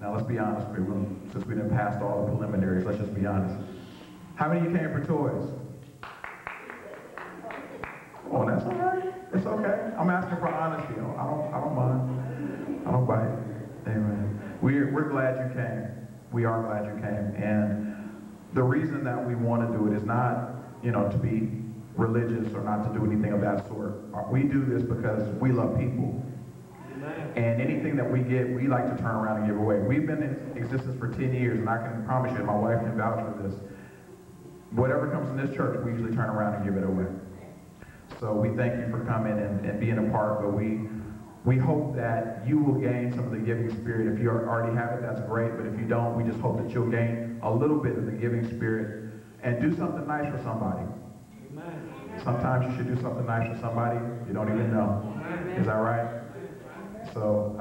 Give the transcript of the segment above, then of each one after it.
Now let's be honest, since we didn't pass all the preliminaries, let's just be honest. How many of you came for toys? Oh, that's all right. It's okay. I'm asking for honesty. I don't mind. I don't bite. Amen. We're glad you came. We are glad you came. And the reason that we want to do it is not, to be religious or not to do anything of that sort. We do this because we love people. And anything that we get, we like to turn around and give away. We've been in existence for 10 years, and I can promise you, my wife can vouch for this. Whatever comes in this church, we usually turn around and give it away. So we thank you for coming and being a part, but we hope that you will gain some of the giving spirit. If you already have it, that's great, but if you don't, we just hope that you'll gain a little bit of the giving spirit and do something nice for somebody. Sometimes you should do something nice for somebody you don't even know. Is that right? So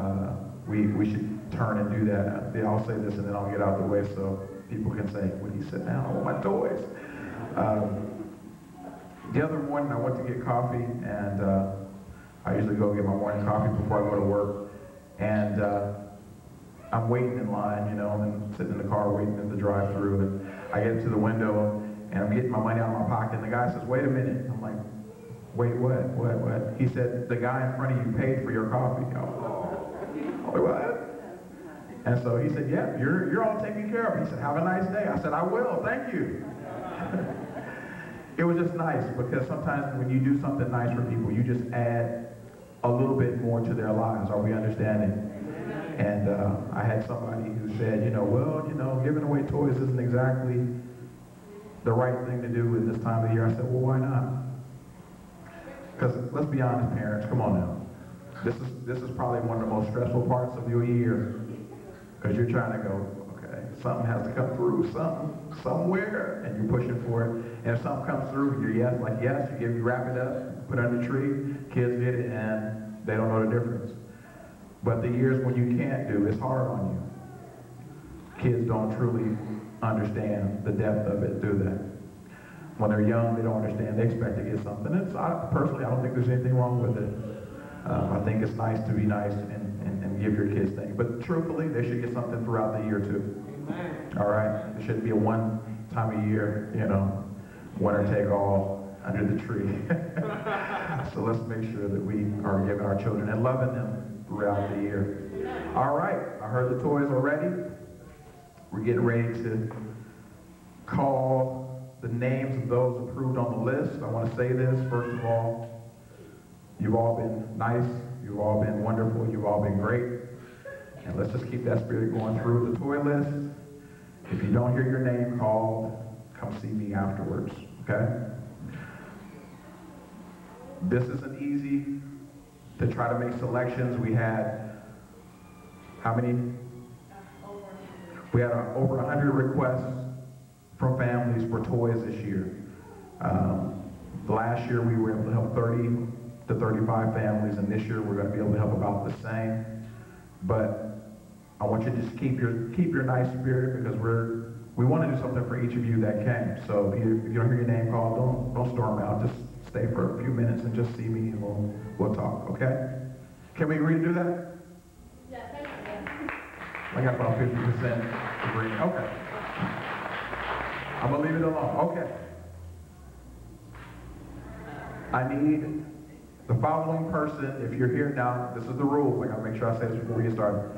we should turn and do that. I'll say this and then I'll get out of the way so people can say, "Would he sit down? I want my toys." The other morning I went to get coffee, and I usually go get my morning coffee before I go to work. And I'm waiting in line, and I'm sitting in the car waiting at the drive-thru, and I get to the window and I'm getting my money out of my pocket, and the guy says, "Wait a minute." I'm like, "Wait, what?" He said, "The guy in front of you paid for your coffee." I'm like, "What?" And so he said, "Yeah, you're all taken care of." He said, "Have a nice day." I said, "I will, thank you." It was just nice, because sometimes when you do something nice for people, you just add a little bit more to their lives. Are we understanding? And I had somebody who said, giving away toys isn't exactly the right thing to do at this time of the year. I said, "Well, why not?" Because let's be honest, parents, come on now. This is probably one of the most stressful parts of your year, because you're trying to go, okay, something has to come through, somewhere, and you're pushing for it. And if something comes through, you're yes, you wrap it up, put it under the tree, kids get it, and they don't know the difference. But the years when you can't do, it's hard on you. Kids don't truly understand the depth of it, do they? When they're young, they don't understand. They expect to get something. Personally, I don't think there's anything wrong with it. I think it's nice to be nice and give your kids things. But truthfully, they should get something throughout the year too. Amen. All right? It shouldn't be a one time a year, winner take all under the tree. So let's make sure that we are giving our children and loving them throughout the year. All right. I heard the toys already. We're getting ready to call the names of those approved on the list. I want to say this, first of all, you've all been nice, you've all been wonderful, you've all been great. And let's just keep that spirit going through the toy list. If you don't hear your name called, come see me afterwards, okay? This isn't easy to try to make selections. We had, how many? We had over 100 requests from families for toys this year. Last year we were able to help 30 to 35 families, and this year we're going to be able to help about the same. But I want you to just keep your nice spirit, because we want to do something for each of you that came. So if you don't hear your name called, don't storm out. Just stay for a few minutes and just see me, and we'll talk. Okay? Can we agree to do that? Yeah, thank you. I got about 50% agree. Okay. I'm going to leave it alone. Okay. I need the following person. If you're here now, this is the rules. I got to make sure I say this before we get started.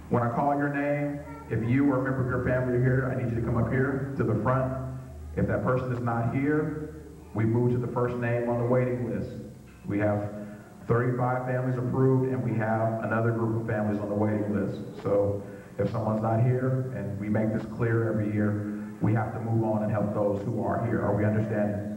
When I call your name, if you or a member of your family are here, I need you to come up here to the front. If that person is not here, we move to the first name on the waiting list. We have 35 families approved, and we have another group of families on the waiting list. So if someone's not here, and we make this clear every year, we have to move on and help those who are here. Are we understanding?